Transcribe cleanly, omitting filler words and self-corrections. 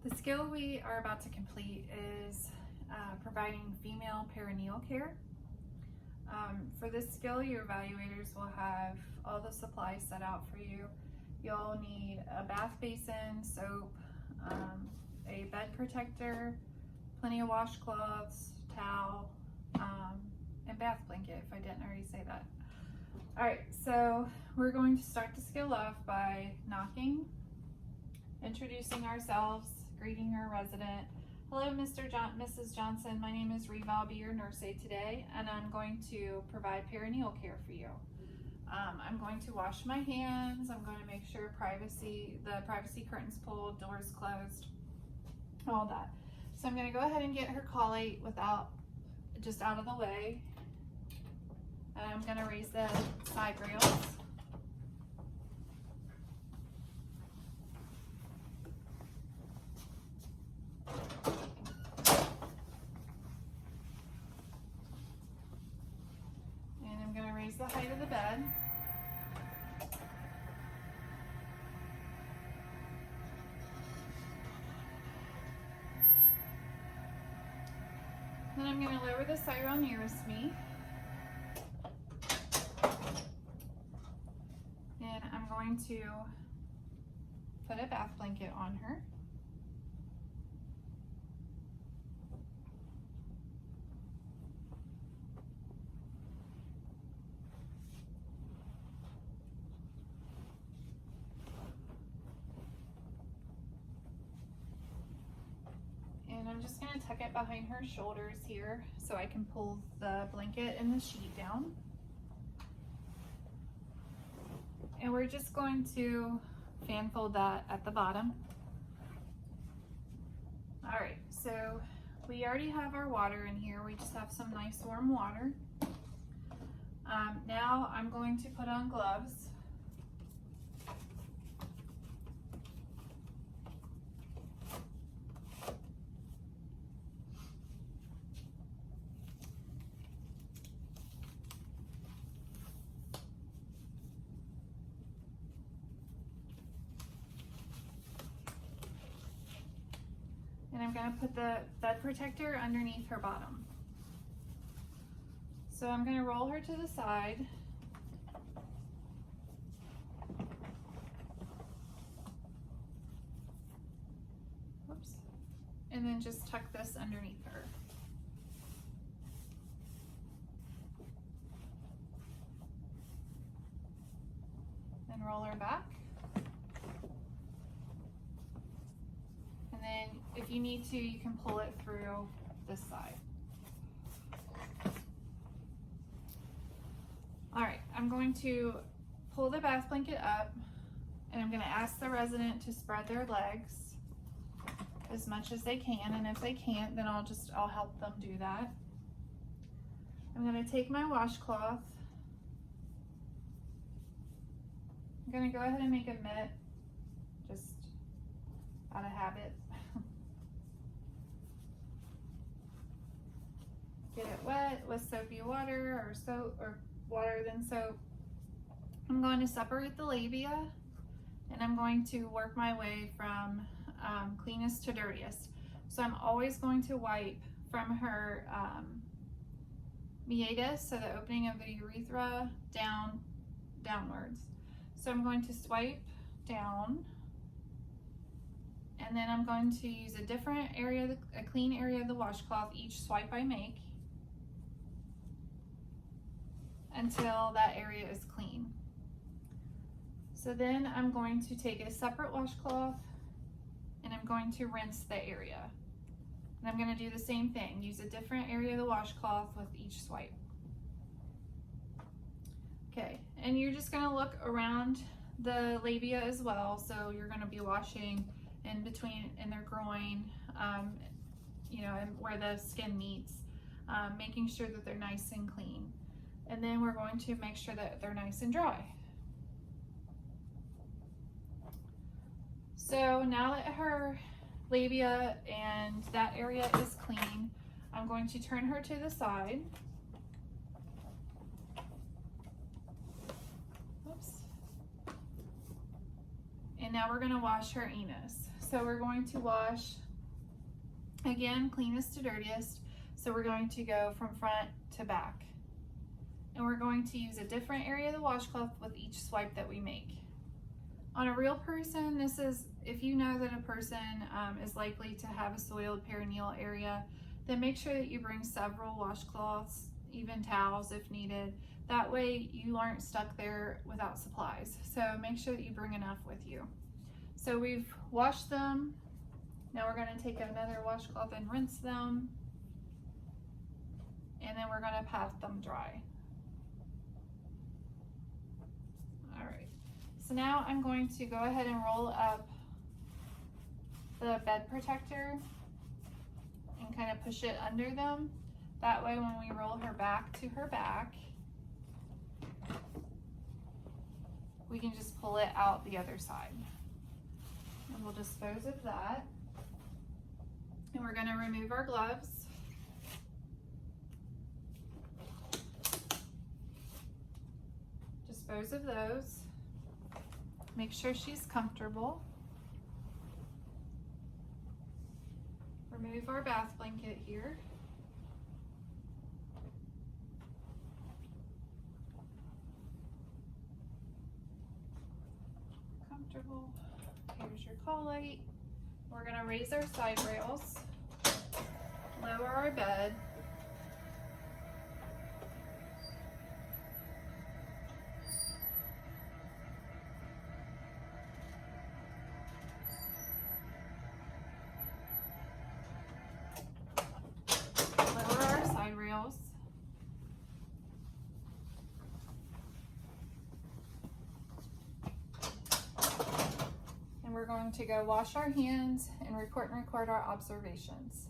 The skill we are about to complete is providing female perineal care. For this skill, your evaluators will have all the supplies set out for you. You'll need a bath basin, soap, a bed protector, plenty of washcloths, towel, and bath blanket, if I didn't already say that. All right, so we're going to start the skill off by knocking, introducing ourselves, greeting our resident. Hello, Mrs. Johnson. My name is Reva. I'll be your nurse aide today, and I'm going to provide perineal care for you. I'm going to wash my hands. I'm going to make sure the privacy curtains pulled, doors closed, all that. So I'm going to go ahead and get her collate just out of the way. And I'm going to raise the side rails. The height of the bed. Then I'm going to lower the side rail nearest me. And I'm going to put a bath blanket on her. I'm just going to tuck it behind her shoulders here so I can pull the blanket and the sheet down. And we're just going to fan fold that at the bottom. All right, so we already have our water in here. We just have some nice warm water. Now I'm going to put on gloves. And I'm going to put the bed protector underneath her bottom. So I'm going to roll her to the side. Whoops. And then just tuck this underneath her. Then roll her back. And then if you need to, you can pull it through this side. All right, I'm going to pull the bath blanket up, and I'm going to ask the resident to spread their legs as much as they can, and if they can't, then I'll help them do that. I'm going to take my washcloth. I'm going to go ahead and make a mitt, just out of habit. Get it wet with soapy water or water then soap. I'm going to separate the labia, and I'm going to work my way from cleanest to dirtiest. So I'm always going to wipe from her meatus, so the opening of the urethra, downwards. So I'm going to swipe down, and then I'm going to use a different area, a clean area of the washcloth each swipe I make, until that area is clean. So then I'm going to take a separate washcloth, and I'm going to rinse the area. And I'm going to do the same thing, use a different area of the washcloth with each swipe. Okay, and you're just going to look around the labia as well. So you're going to be washing in between, in their groin, you know, and where the skin meets, making sure that they're nice and clean. And then we're going to make sure that they're nice and dry. So now that her labia and that area is clean, I'm going to turn her to the side. Oops. And now we're gonna wash her anus. So we're going to wash, again, cleanest to dirtiest. So we're going to go from front to back. And we're going to use a different area of the washcloth with each swipe that we make. On a real person, this is, if you know that a person is likely to have a soiled perineal area, then make sure that you bring several washcloths, even towels if needed. That way you aren't stuck there without supplies. So make sure that you bring enough with you. So we've washed them. Now we're going to take another washcloth and rinse them. And then we're going to pat them dry. All right. So now I'm going to go ahead and roll up the bed protector and kind of push it under them. That way when we roll her back to her back, we can just pull it out the other side. And we'll dispose of that. And we're gonna remove our gloves. Dispose of those. Make sure she's comfortable. Remove our bath blanket here. Comfortable. Here's your call light. We're going to raise our side rails, lower our bed, lower our side rails, and we're going to go wash our hands and report and record our observations.